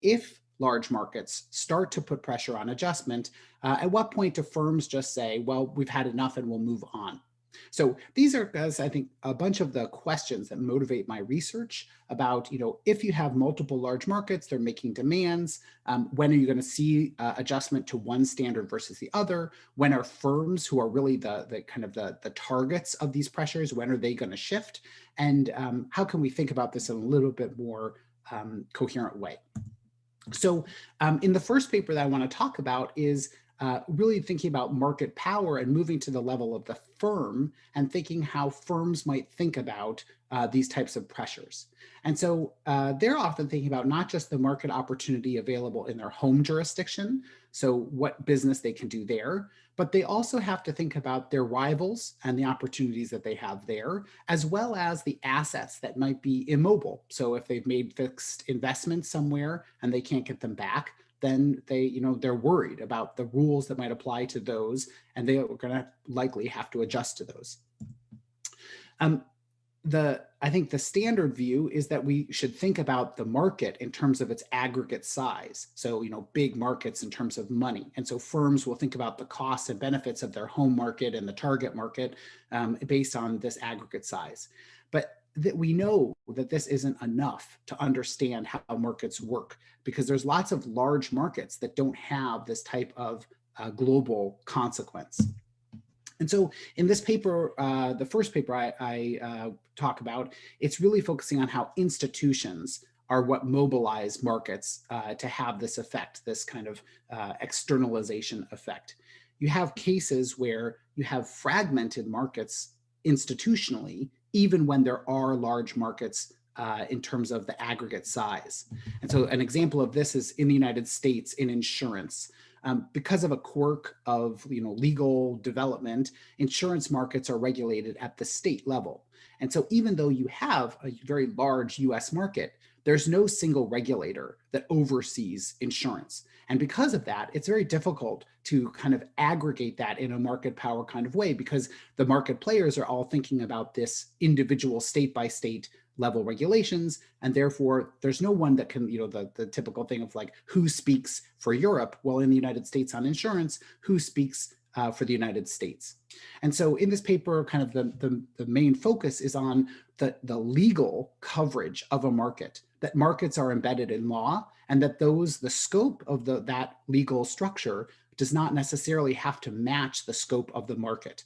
if large markets start to put pressure on adjustment, at what point do firms just say, well, we've had enough and we'll move on? So these are, as I think, a bunch of the questions that motivate my research about, if you have multiple large markets, they're making demands. When are you going to see adjustment to one standard versus the other? When are firms who are really the kind of the targets of these pressures, when are they going to shift? And how can we think about this in a little bit more coherent way? So in the first paper that I want to talk about is really thinking about market power and moving to the level of the firm and thinking how firms might think about these types of pressures. And so they're often thinking about not just the market opportunity available in their home jurisdiction, so what business they can do there, but they also have to think about their rivals and the opportunities that they have there, as well as the assets that might be immobile. So if they've made fixed investments somewhere and they can't get them back, then they're worried about the rules that might apply to those, and they are going to likely have to adjust to those. I think the standard view is that we should think about the market in terms of its aggregate size. So, big markets in terms of money. And so firms will think about the costs and benefits of their home market and the target market based on this aggregate size. But that we know that this isn't enough to understand how markets work, because there's lots of large markets that don't have this type of global consequence. And so in this paper, the first paper I talk about, it's really focusing on how institutions are what mobilize markets to have this effect, this kind of externalization effect. You have cases where you have fragmented markets institutionally, even when there are large markets in terms of the aggregate size. And so an example of this is in the United States in insurance. Because of a quirk of legal development, insurance markets are regulated at the state level. And so even though you have a very large US market, there's no single regulator that oversees insurance. And because of that, it's very difficult to kind of aggregate that in a market power kind of way, because the market players are all thinking about this individual state by state level regulations, and therefore there's no one that can, the typical thing of like, who speaks for Europe? Well, in the United States on insurance, who speaks for the United States? And so in this paper, kind of the main focus is on the legal coverage of a market, that markets are embedded in law, and that the scope of that legal structure does not necessarily have to match the scope of the market.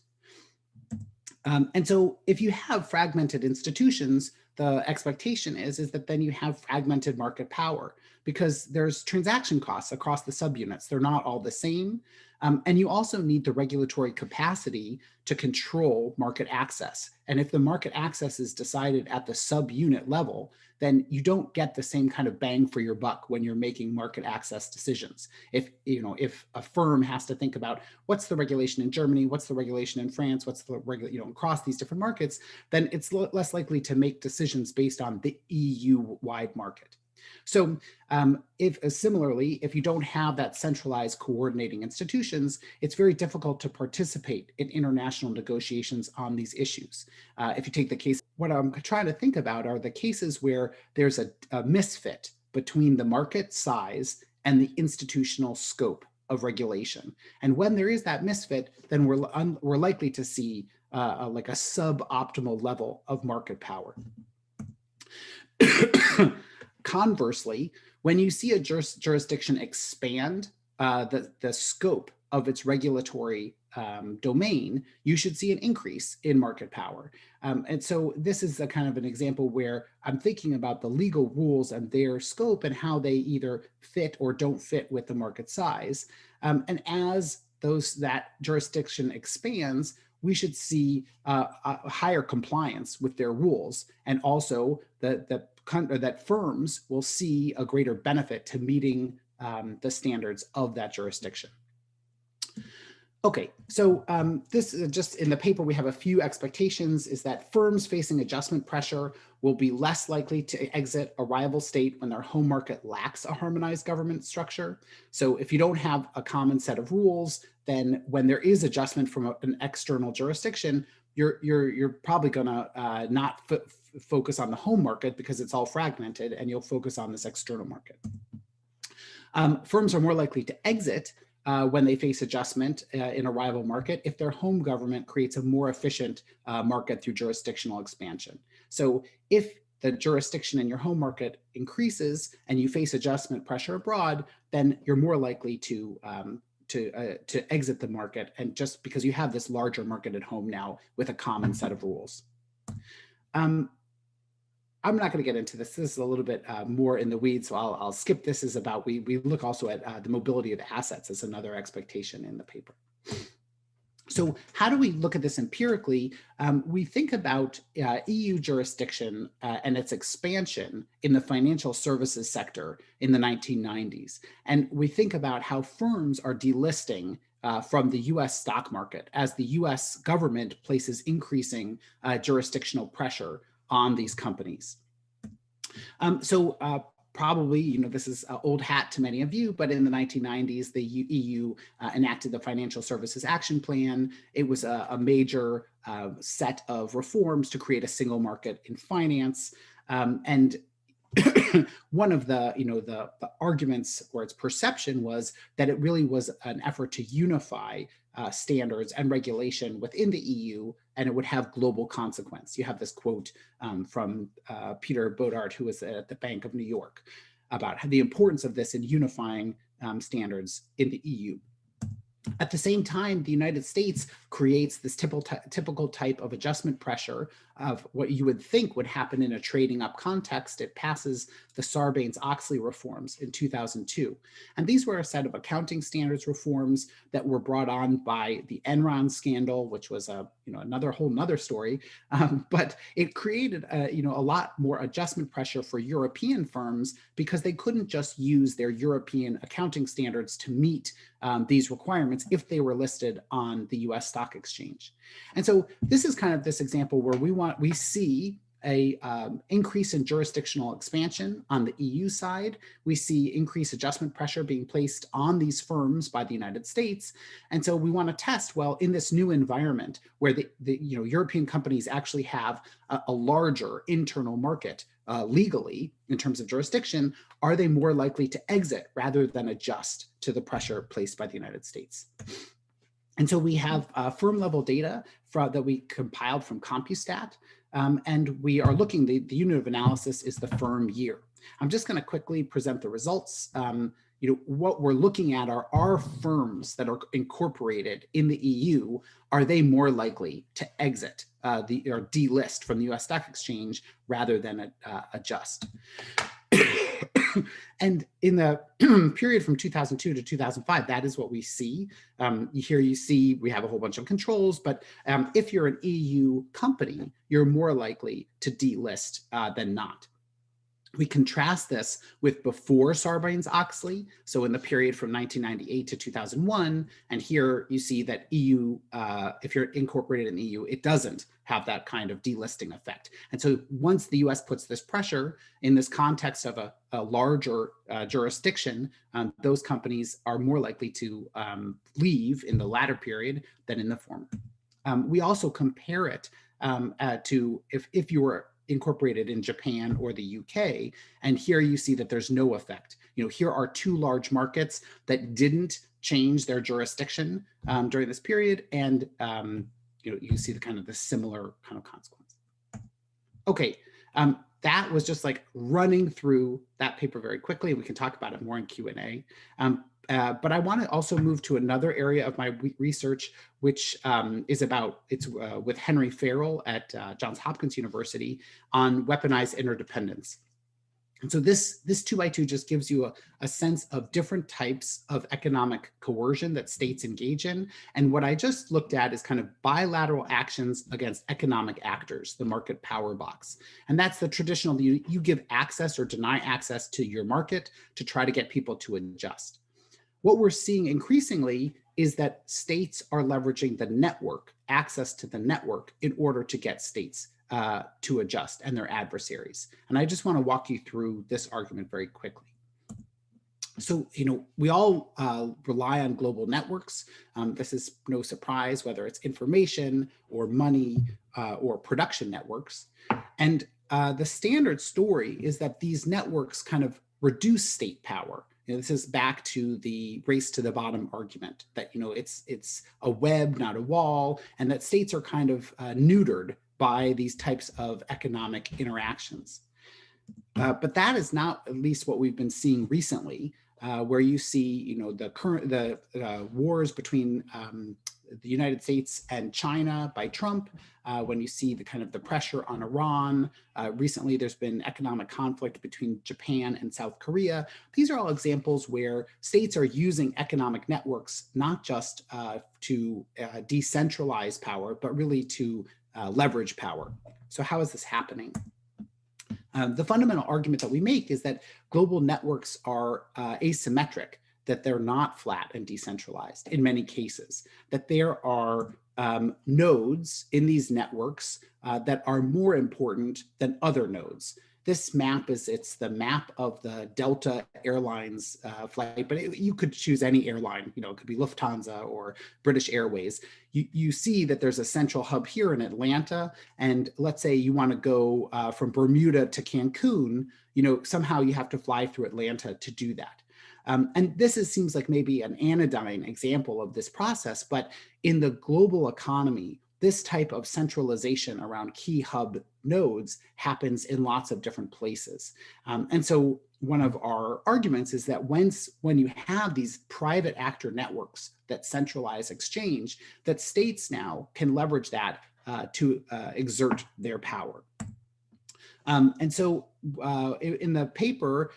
And so if you have fragmented institutions, the expectation is that then you have fragmented market power, because there's transaction costs across the subunits. They're not all the same. And you also need the regulatory capacity to control market access. And if the market access is decided at the subunit level, then you don't get the same kind of bang for your buck when you're making market access decisions. If a firm has to think about what's the regulation in Germany, what's the regulation in France, what's the across these different markets, then it's less likely to make decisions based on the EU-wide market. So similarly, if you don't have that centralized coordinating institutions, it's very difficult to participate in international negotiations on these issues. If you take the case, what I'm trying to think about are the cases where there's a misfit between the market size and the institutional scope of regulation. And when there is that misfit, then we're likely to see like a suboptimal level of market power. Conversely, when you see a jurisdiction expand the scope of its regulatory domain, you should see an increase in market power. And so this is a kind of an example where I'm thinking about the legal rules and their scope and how they either fit or don't fit with the market size. And as that jurisdiction expands, we should see a higher compliance with their rules, and also that firms will see a greater benefit to meeting the standards of that jurisdiction. Okay, so this is just in the paper, we have a few expectations, is that firms facing adjustment pressure will be less likely to exit a rival state when their home market lacks a harmonized government structure. So if you don't have a common set of rules, then when there is adjustment from an external jurisdiction, you're probably gonna not focus on the home market because it's all fragmented, and you'll focus on this external market. Firms are more likely to exit when they face adjustment in a rival market if their home government creates a more efficient market through jurisdictional expansion. So if the jurisdiction in your home market increases and you face adjustment pressure abroad, then you're more likely to exit the market, and just because you have this larger market at home now with a common set of rules. I'm not going to get into this. This is a little bit more in the weeds, so I'll skip this. Is about we look also at the mobility of assets as another expectation in the paper. So how do we look at this empirically? We think about EU jurisdiction and its expansion in the financial services sector in the 1990s. And we think about how firms are delisting from the US stock market as the US government places increasing jurisdictional pressure on these companies. Probably, this is old hat to many of you, but in the 1990s, the EU enacted the Financial Services Action Plan. It was a major set of reforms to create a single market in finance. And one of the arguments or its perception was that it really was an effort to unify standards and regulation within the EU, and it would have global consequence. You have this quote from Peter Bodart, who was at the Bank of New York, about the importance of this in unifying standards in the EU. At the same time, the United States creates this typical type of adjustment pressure of what you would think would happen in a trading up context. It passes the Sarbanes-Oxley reforms in 2002. And these were a set of accounting standards reforms that were brought on by the Enron scandal, which was a whole nother story. But it created a lot more adjustment pressure for European firms because they couldn't just use their European accounting standards to meet these requirements if they were listed on the US stock exchange. And so this is kind of this example where we see a increase in jurisdictional expansion on the EU side. We see increased adjustment pressure being placed on these firms by the United States. And so we want to test, well, in this new environment where the European companies actually have a larger internal market legally in terms of jurisdiction, are they more likely to exit rather than adjust to the pressure placed by the United States? And so we have firm level data that we compiled from CompuStat. And we are looking, the unit of analysis is the firm year. I'm just going to quickly present the results. What we're looking at are firms that are incorporated in the EU, are they more likely to exit or delist from the US stock exchange rather than adjust? And in the period from 2002 to 2005, that is what we see. Here you see we have a whole bunch of controls, but if you're an EU company, you're more likely to delist than not. We contrast this with before Sarbanes-Oxley, so in the period from 1998 to 2001, and here you see that EU, if you're incorporated in the EU, it doesn't have that kind of delisting effect. And so once the US puts this pressure in this context of a larger jurisdiction, those companies are more likely to leave in the latter period than in the former. We also compare it to if you were incorporated in Japan or the UK. And here you see that there's no effect. Here are two large markets that didn't change their jurisdiction during this period. And you see the similar kind of consequence. Okay, that was just like running through that paper very quickly. We can talk about it more in Q&A. But I want to also move to another area of my research, which is with Henry Farrell at Johns Hopkins University on weaponized interdependence. And so this 2x2 just gives you a sense of different types of economic coercion that states engage in. And what I just looked at is kind of bilateral actions against economic actors, the market power box. And that's the traditional, you give access or deny access to your market to try to get people to adjust. What we're seeing increasingly is that states are leveraging the network, access to the network, in order to get states to adjust and their adversaries. And I just want to walk you through this argument very quickly. So, we all rely on global networks. This is no surprise, whether it's information or money or production networks. And the standard story is that these networks kind of reduce state power This is back to the race to the bottom argument that, it's a web, not a wall, and that states are kind of neutered by these types of economic interactions. But that is not at least what we've been seeing recently, where you see, the wars between the United States and China by Trump, when you see the pressure on Iran. Recently, there's been economic conflict between Japan and South Korea. These are all examples where states are using economic networks, not just to decentralize power, but really to leverage power. So how is this happening? The fundamental argument that we make is that global networks are asymmetric, that they're not flat and decentralized in many cases, that there are nodes in these networks that are more important than other nodes. This map it's the map of the Delta Airlines flight, but you could choose any airline, it could be Lufthansa or British Airways. You see that there's a central hub here in Atlanta, and let's say you want to go from Bermuda to Cancun, somehow you have to fly through Atlanta to do that. And this seems like maybe an anodyne example of this process, but in the global economy, this type of centralization around key hub nodes happens in lots of different places. And so one of our arguments is that when you have these private actor networks that centralize exchange, that states now can leverage that to exert their power. And so in the paper,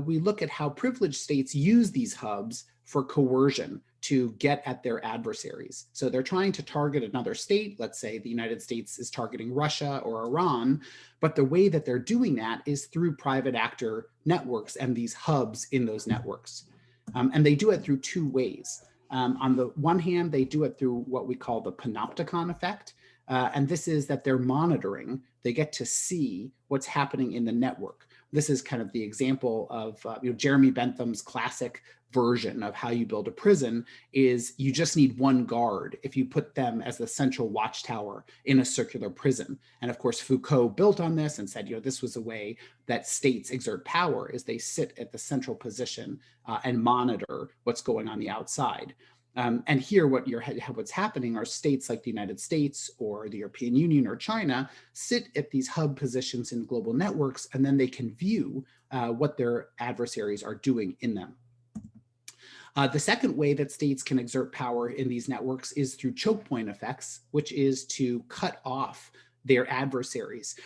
we look at how privileged states use these hubs for coercion to get at their adversaries. So they're trying to target another state. Let's say the United States is targeting Russia or Iran, but the way that they're doing that is through private actor networks and these hubs in those networks. And they do it through two ways. On the one hand, they do it through what we call the panopticon effect. And this is that they're monitoring, they get to see what's happening in the network. This is kind of the example of Jeremy Bentham's classic version of how you build a prison is you just need one guard if you put them as the central watchtower in a circular prison. And of course, Foucault built on this and said, this was a way that states exert power is they sit at the central position and monitor what's going on the outside. And here what's happening are states like the United States or the European Union or China sit at these hub positions in global networks, and then they can view what their adversaries are doing in them. The second way that states can exert power in these networks is through choke point effects, which is to cut off their adversaries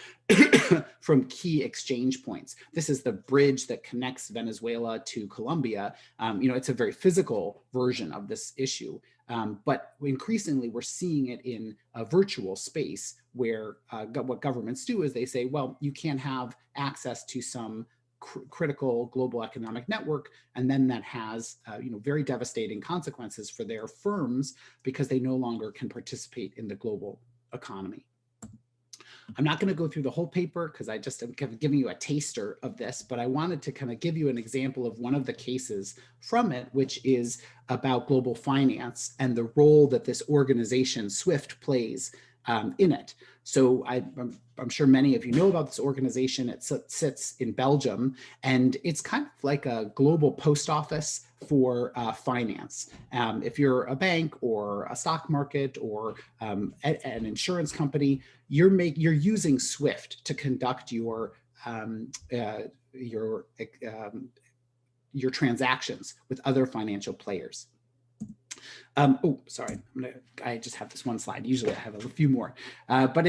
from key exchange points. This is the bridge that connects Venezuela to Colombia. It's a very physical version of this issue, but increasingly we're seeing it in a virtual space where what governments do is they say, well, you can't have access to some critical global economic network, and then that has very devastating consequences for their firms because they no longer can participate in the global economy. I'm not going to go through the whole paper because I just am kind of giving you a taster of this, but I wanted to kind of give you an example of one of the cases from it, which is about global finance and the role that this organization SWIFT plays in it. So I'm sure many of you know about this organization. It sits in Belgium, and it's kind of like a global post office for finance. If you're a bank or a stock market or an insurance company, you're using SWIFT to conduct your transactions with other financial players. Sorry, I just have this one slide. Usually I have a few more. But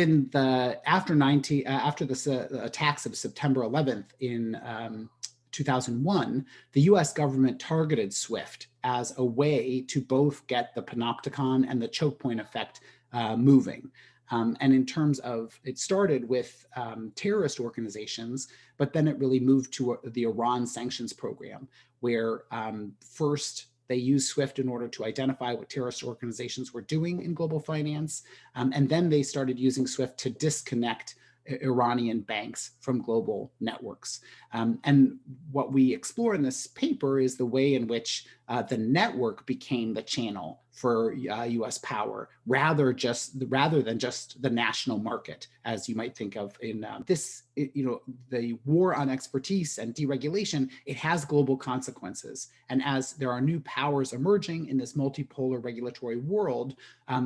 after the attacks of September 11th in 2001, the US government targeted SWIFT as a way to both get the panopticon and the choke point effect moving. And in terms of, it started with terrorist organizations, but then it really moved to the Iran sanctions program, where first they used SWIFT in order to identify what terrorist organizations were doing in global finance. And then they started using SWIFT to disconnect Iranian banks from global networks. And what we explore in this paper is the way in which the network became the channel for U.S. power, rather than just the national market, as you might think of in this. The war on expertise and deregulation, it has global consequences. And as there are new powers emerging in this multipolar regulatory world,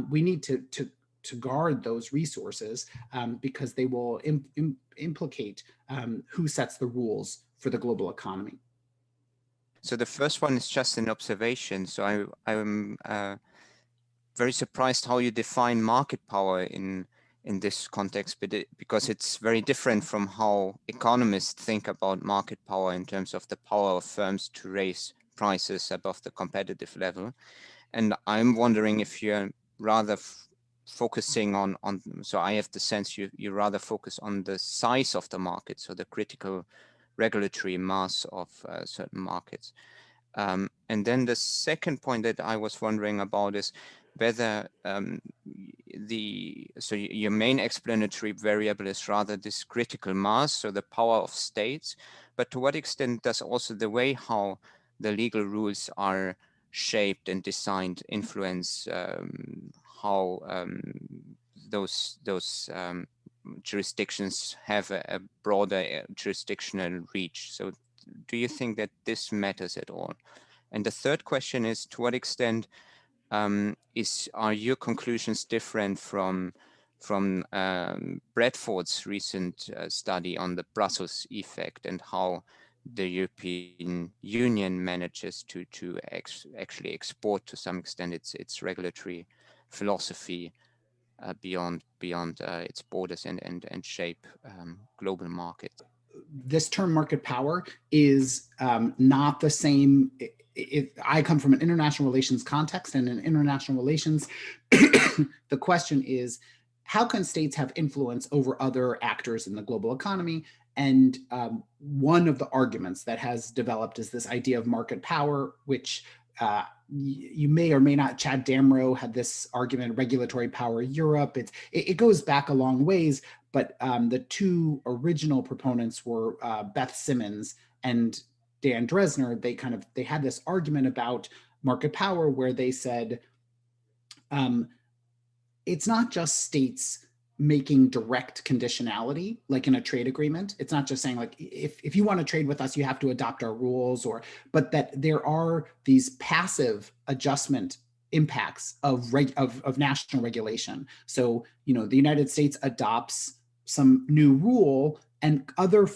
we need to guard those resources because they will implicate who sets the rules for the global economy. So the first one is just an observation. So I'm very surprised how you define market power in this context, because it's very different from how economists think about market power in terms of the power of firms to raise prices above the competitive level. And I'm wondering if you're rather focusing on, so I have the sense you rather focus on the size of the market, so the critical regulatory mass of certain markets. And then the second point that I was wondering about is whether so your main explanatory variable is rather this critical mass, so the power of states, but to what extent does also the way how the legal rules are shaped and designed influence how those jurisdictions have a broader jurisdictional reach? So do you think that this matters at all? And the third question is, to what extent are your conclusions different from Bradford's recent study on the Brussels effect and how the European Union manages to actually export to some extent its regulatory philosophy beyond its borders and shape global markets? This term market power is not the same. I come from an international relations context, and in international relations, the question is, how can states have influence over other actors in the global economy? And one of the arguments that has developed is this idea of market power, which you may or may not. Chad Damrow had this argument, regulatory power Europe. It goes back a long ways, but the two original proponents were Beth Simmons and Dan Dresner. They had this argument about market power where they said it's not just states making direct conditionality, like in a trade agreement. It's not just saying like, if you want to trade with us, you have to adopt our rules, but that there are these passive adjustment impacts of national regulation. So, the United States adopts some new rule and other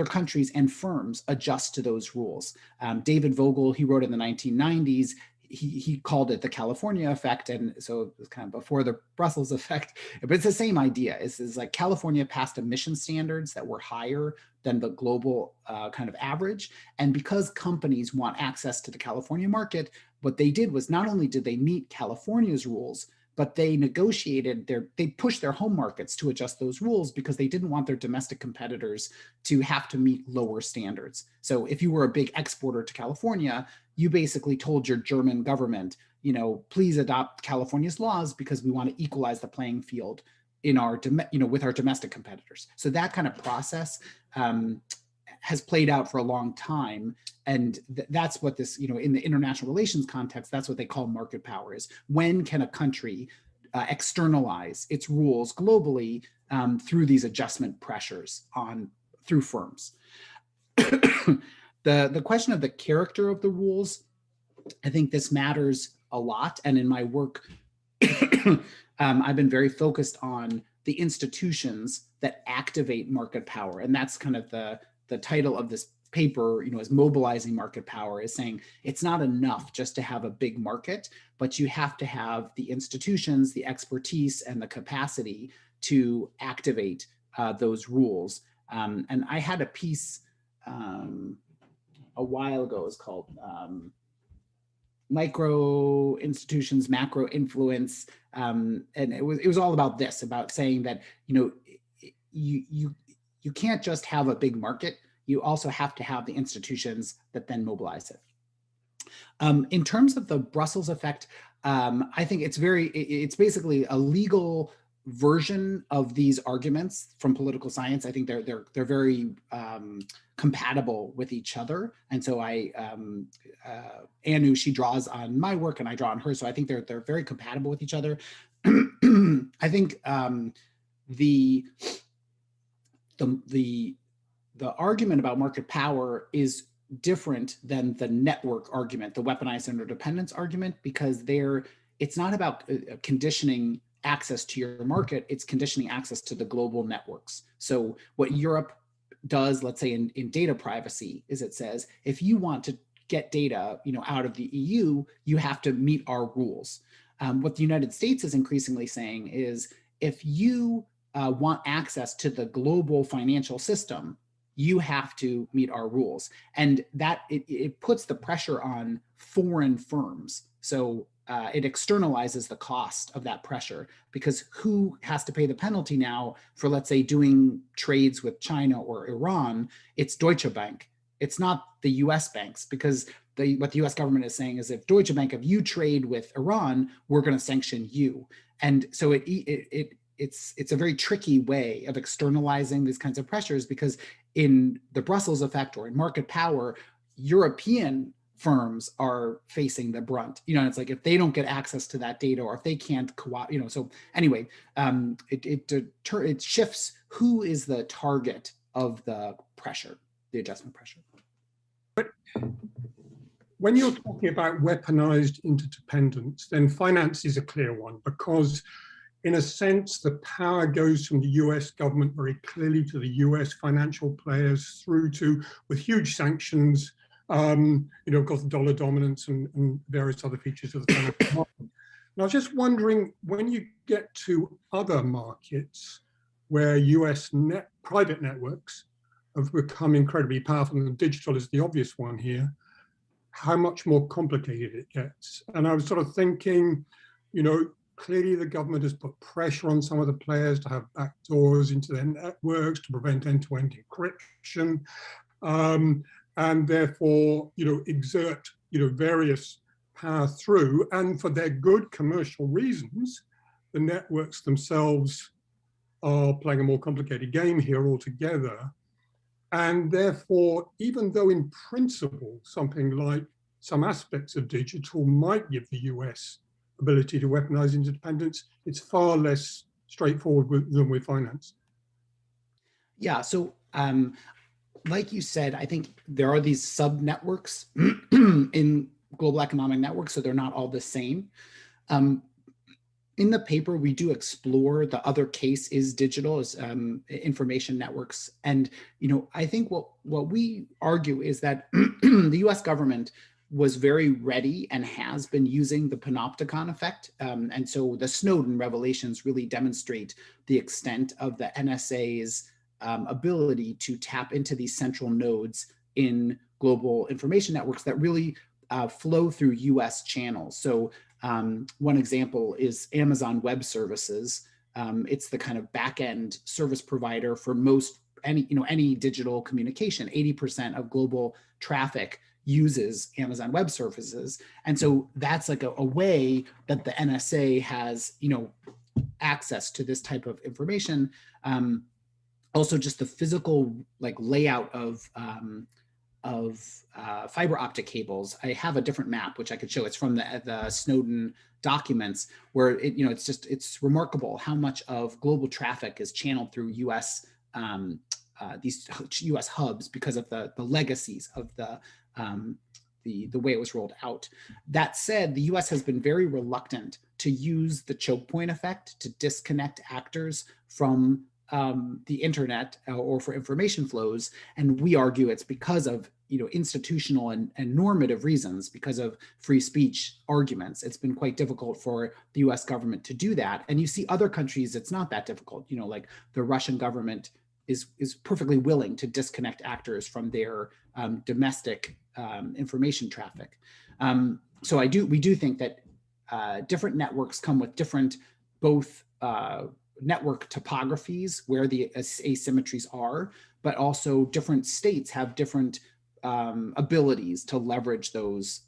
countries and firms adjust to those rules. David Vogel, he wrote in the 1990s, he called it the California effect. And so it was kind of before the Brussels effect, but it's the same idea. It's like California passed emission standards that were higher than the global kind of average. And because companies want access to the California market, what they did was not only did they meet California's rules, but they they pushed their home markets to adjust those rules because they didn't want their domestic competitors to have to meet lower standards. So if you were a big exporter to California, you basically told your German government, please adopt California's laws because we want to equalize the playing field in with our domestic competitors. So that kind of process has played out for a long time. And that's what this, in the international relations context, that's what they call market power, is when can a country externalize its rules globally through these adjustment pressures through firms. The question of the character of the rules, I think this matters a lot. And in my work, I've been very focused on the institutions that activate market power. And that's kind of the title of this paper, is mobilizing market power, is saying it's not enough just to have a big market, but you have to have the institutions, the expertise, and the capacity to activate those rules. And I had a piece a while ago, it's called Micro Institutions, Macro Influence. And it was all about this, about saying that, you can't just have a big market, you also have to have the institutions that then mobilize it. In terms of the Brussels effect, I think it's basically a legal version of these arguments from political science. I think they're very compatible with each other. And so Anu, she draws on my work and I draw on hers. So I think they're very compatible with each other. I think the argument about market power is different than the network argument, the weaponized interdependence argument, because it's not about conditioning access to your market, it's conditioning access to the global networks. So what Europe does, let's say in data privacy, is it says, if you want to get data, out of the EU, you have to meet our rules. What the United States is increasingly saying is, if you want access to the global financial system, you have to meet our rules. And that it puts the pressure on foreign firms. So it externalizes the cost of that pressure, because who has to pay the penalty now for, let's say, doing trades with China or Iran? It's Deutsche Bank. It's not the US banks, because what the US government is saying is, if Deutsche Bank, if you trade with Iran, we're going to sanction you. And so it's a very tricky way of externalizing these kinds of pressures, because in the Brussels effect or in market power, European firms are facing the brunt. It's like, if they don't get access to that data, or if they can't so anyway, it shifts who is the target of the pressure, the adjustment pressure. But when you're talking about weaponized interdependence, then finance is a clear one, because in a sense, the power goes from the US government very clearly to the US financial players, through to, with huge sanctions, of course, dollar dominance and various other features of the financial market. And I was just wondering, when you get to other markets where US private networks have become incredibly powerful, and digital is the obvious one here, how much more complicated it gets. And I was sort of thinking, clearly the government has put pressure on some of the players to have backdoors into their networks to prevent end-to-end encryption, and therefore, exert, various power through. And for their good commercial reasons, the networks themselves are playing a more complicated game here altogether. And therefore, even though in principle, something like some aspects of digital might give the US ability to weaponize interdependence, it's far less straightforward than with finance. Yeah, so like you said, I think there are these sub-networks in global economic networks, so they're not all the same. In the paper, we do explore the other case is digital, is information networks. And, I think what we argue is that the US government was very ready and has been using the panopticon effect. And so the Snowden revelations really demonstrate the extent of the NSA's ability to tap into these central nodes in global information networks that really flow through US channels. So one example is Amazon Web Services. It's the kind of back-end service provider for any digital communication. 80% of global traffic uses Amazon Web Services. And so that's like a way that the NSA has, access to this type of information. Also just the physical layout of fiber optic cables. I have a different map, which I could show. It's from the Snowden documents, where it's remarkable how much of global traffic is channeled through US, these US hubs, because of the legacies of the way it was rolled out. That said, the US has been very reluctant to use the choke point effect to disconnect actors from the internet or for information flows. And we argue it's because of institutional and normative reasons, because of free speech arguments. It's been quite difficult for the US government to do that. And you see other countries, it's not that difficult. Like the Russian government is perfectly willing to disconnect actors from their domestic information traffic. So we do think that different networks come with different both network topographies where the asymmetries are, but also different states have different abilities to leverage those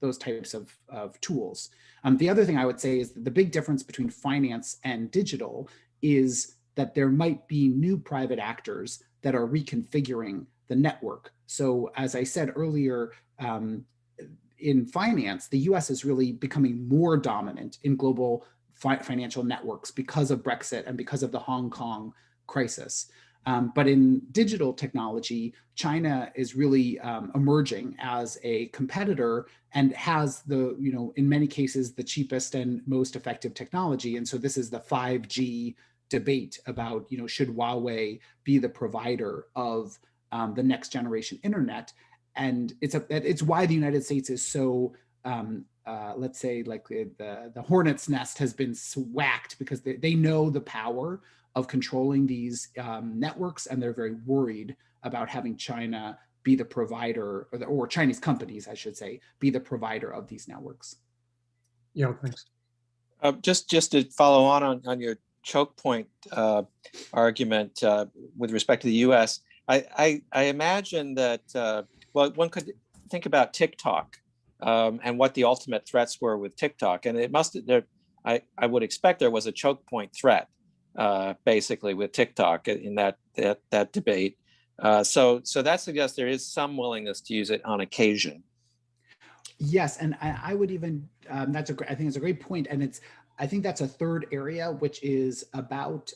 those types of tools. The other thing I would say is that the big difference between finance and digital is that there might be new private actors that are reconfiguring the network. So as I said earlier, in finance, the US is really becoming more dominant in global financial networks because of Brexit and because of the Hong Kong crisis. But in digital technology, China is really emerging as a competitor and has the, in many cases, the cheapest and most effective technology. And so this is the 5G debate about, should Huawei be the provider of the next generation internet? And it's why the United States is so, let's say, like the hornet's nest has been whacked, because they know the power of controlling these networks, and they're very worried about having China be the provider, or Chinese companies, I should say, be the provider of these networks. Yeah, thanks. Just to follow on your choke point argument with respect to the U.S., I imagine that, well, one could think about TikTok and what the ultimate threats were with TikTok. And it must, I would expect there was a choke point threat, basically, with TikTok in that debate. So that suggests there is some willingness to use it on occasion. Yes, and I would even, I think it's a great point. And I think that's a third area, which is about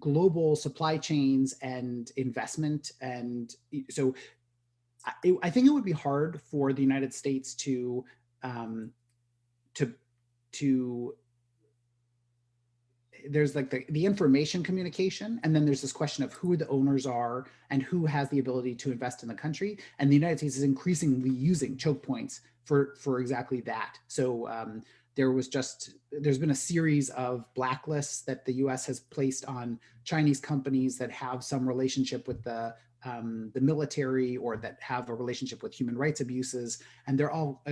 global supply chains and investment. And so I think it would be hard for the United States to there's like the information communication, and then there's this question of who the owners are and who has the ability to invest in the country. And the United States is increasingly using choke points for exactly that. So there's been a series of blacklists that the US has placed on Chinese companies that have some relationship with the military, or that have a relationship with human rights abuses. And they're all,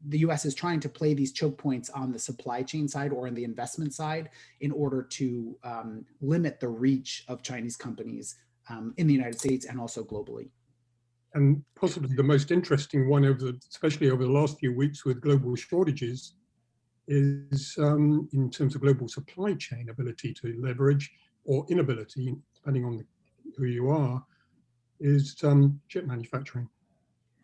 the US is trying to play these choke points on the supply chain side or in the investment side in order to limit the reach of Chinese companies in the United States and also globally. And possibly the most interesting one, especially over the last few weeks with global shortages, is in terms of global supply chain ability to leverage, or inability, depending on who you are, is chip manufacturing.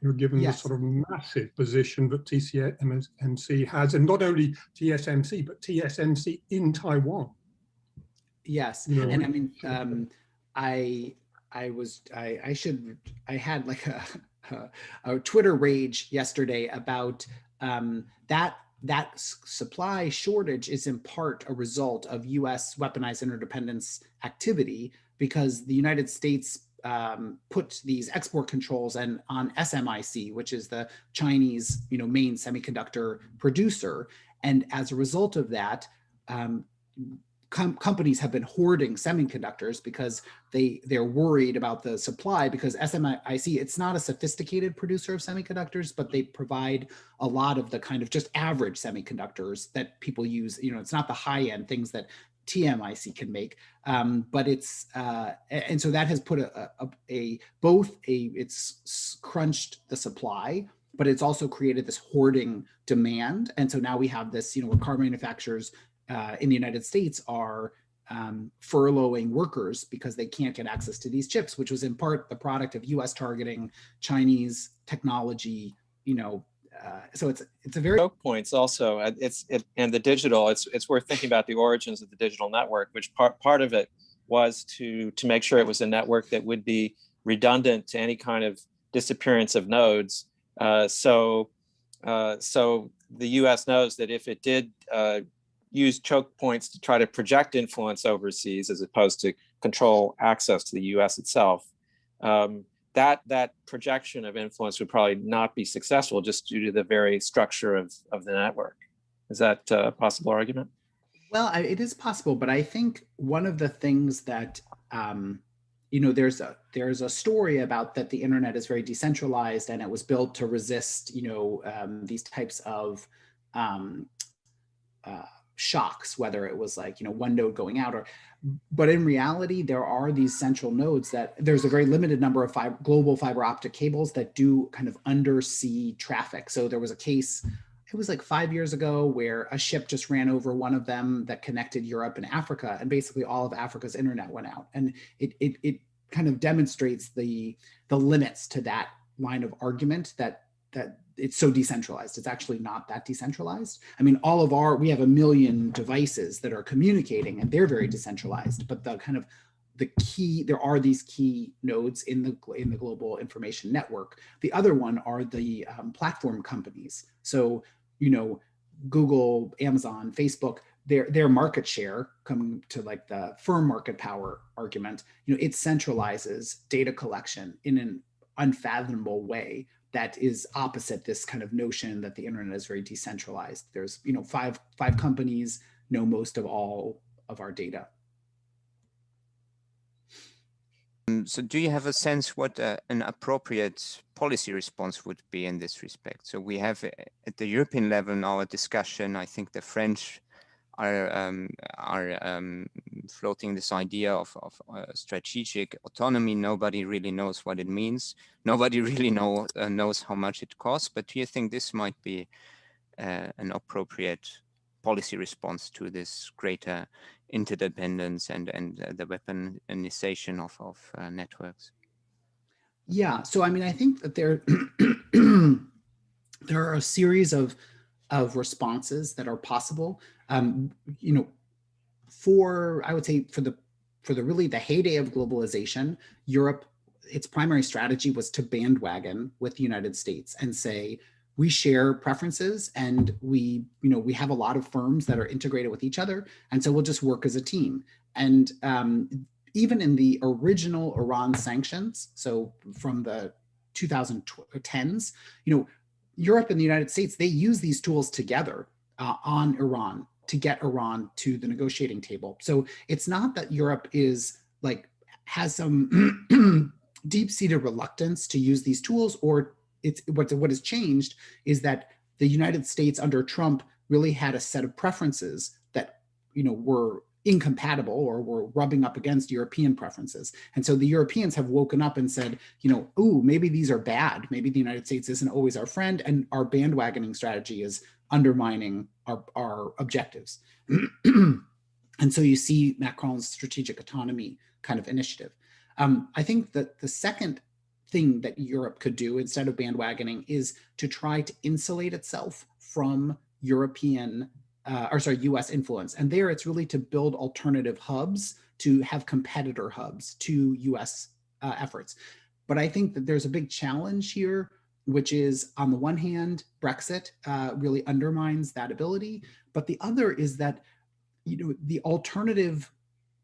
You're given the sort of massive position that TSMC has, and not only TSMC, but TSMC in Taiwan. Yes, and I mean, I had like a Twitter rage yesterday about that supply shortage is in part a result of US weaponized interdependence activity, because the United States put these export controls on SMIC, which is the Chinese main semiconductor producer. And as a result of that, companies have been hoarding semiconductors because they're worried about the supply, because SMIC, it's not a sophisticated producer of semiconductors, but they provide a lot of the kind of just average semiconductors that people use. It's not the high end things that TMIC can make, but it's and so that has put it's crunched the supply, but it's also created this hoarding demand. And so now we have this, where car manufacturers in the United States are furloughing workers because they can't get access to these chips, which was in part the product of US targeting Chinese technology, so it's a very choke points also. And the digital. It's worth thinking about the origins of the digital network, which part of it was to make sure it was a network that would be redundant to any kind of disappearance of nodes. So the U.S. knows that if it did use choke points to try to project influence overseas as opposed to control access to the U.S. itself, that projection of influence would probably not be successful, just due to the very structure of the network. Is that a possible argument? Well, it is possible, but I think one of the things that there's a story about that the internet is very decentralized, and it was built to resist these types of shocks, whether it was like, one node going out but in reality, there are these central nodes that there's a very limited number of global fiber optic cables that do kind of undersea traffic. So there was a case, it was like 5 years ago, where a ship just ran over one of them that connected Europe and Africa, and basically all of Africa's internet went out. And it kind of demonstrates the limits to that line of argument that it's so decentralized. It's actually not that decentralized. I mean, we have 1 million devices that are communicating, and they're very decentralized, but there are these key nodes in the global information network. The other one are the platform companies. So, Google, Amazon, Facebook, their market share, coming to like the firm market power argument, it centralizes data collection in an unfathomable way that is opposite this kind of notion that the internet is very decentralized. There's, five companies know most of all of our data. So do you have a sense what an appropriate policy response would be in this respect? So we have at the European level now a discussion. I think the French are floating this idea of strategic autonomy. Nobody really knows what it means. Nobody really knows how much it costs. But do you think this might be an appropriate policy response to this greater interdependence and the weaponization of networks? Yeah, so I mean, I think that there are a series of responses that are possible. I would say for the really the heyday of globalization, Europe, its primary strategy was to bandwagon with the United States and say, we share preferences, and we have a lot of firms that are integrated with each other, and so we'll just work as a team. And even in the original Iran sanctions, so from the 2010s, Europe and the United States, they use these tools together on Iran to get Iran to the negotiating table. So it's not that Europe has some deep-seated reluctance to use these tools, or what has changed is that the United States under Trump really had a set of preferences that were incompatible or were rubbing up against European preferences. And so the Europeans have woken up and said, ooh, maybe these are bad. Maybe the United States isn't always our friend, and our bandwagoning strategy is undermining our objectives. And so you see Macron's strategic autonomy kind of initiative. I think that the second thing that Europe could do instead of bandwagoning is to try to insulate itself from US influence. And there it's really to build alternative hubs, to have competitor hubs to US efforts. But I think that there's a big challenge here, which is, on the one hand, Brexit really undermines that ability. But the other is that, the alternative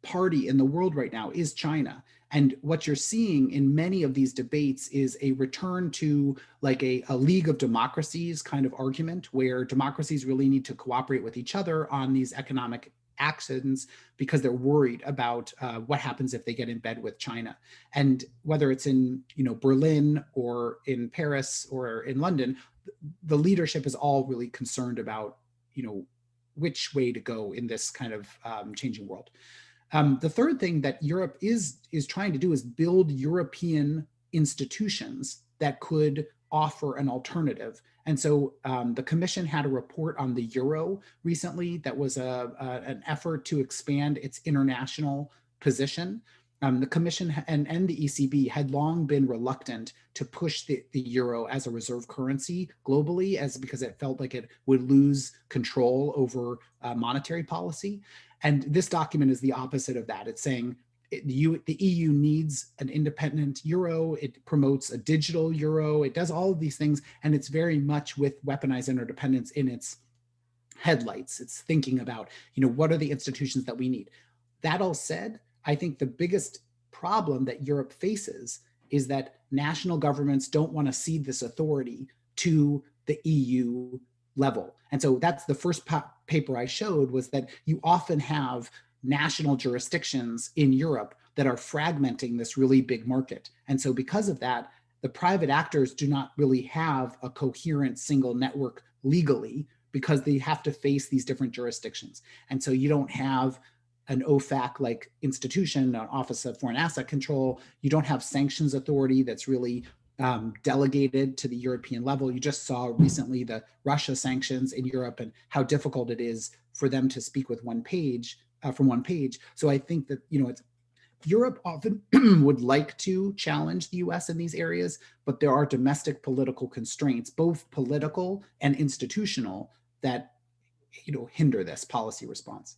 party in the world right now is China. And what you're seeing in many of these debates is a return to like a League of Democracies kind of argument, where democracies really need to cooperate with each other on these economic actions because they're worried about what happens if they get in bed with China. And whether it's in Berlin or in Paris or in London, the leadership is all really concerned about which way to go in this kind of changing world. The third thing that Europe is trying to do is build European institutions that could offer an alternative. And so the Commission had a report on the euro recently that was an effort to expand its international position. The Commission and the ECB had long been reluctant to push the euro as a reserve currency globally, because it felt like it would lose control over monetary policy. And this document is the opposite of that. It's saying the EU needs an independent euro. It promotes a digital euro. It does all of these things, and it's very much with weaponized interdependence in its headlights. It's thinking about, what are the institutions that we need? That all said, I think the biggest problem that Europe faces is that national governments don't want to cede this authority to the EU level. And so that's the first paper I showed, was that you often have national jurisdictions in Europe that are fragmenting this really big market. And so because of that, the private actors do not really have a coherent single network legally, because they have to face these different jurisdictions. And so you don't have an OFAC-like institution, an Office of Foreign Asset Control. You don't have sanctions authority that's really delegated to the European level. You just saw recently the Russia sanctions in Europe and how difficult it is for them to speak with one page, from one page. So I think that, Europe often would like to challenge the US in these areas, but there are domestic political constraints, both political and institutional, that hinder this policy response.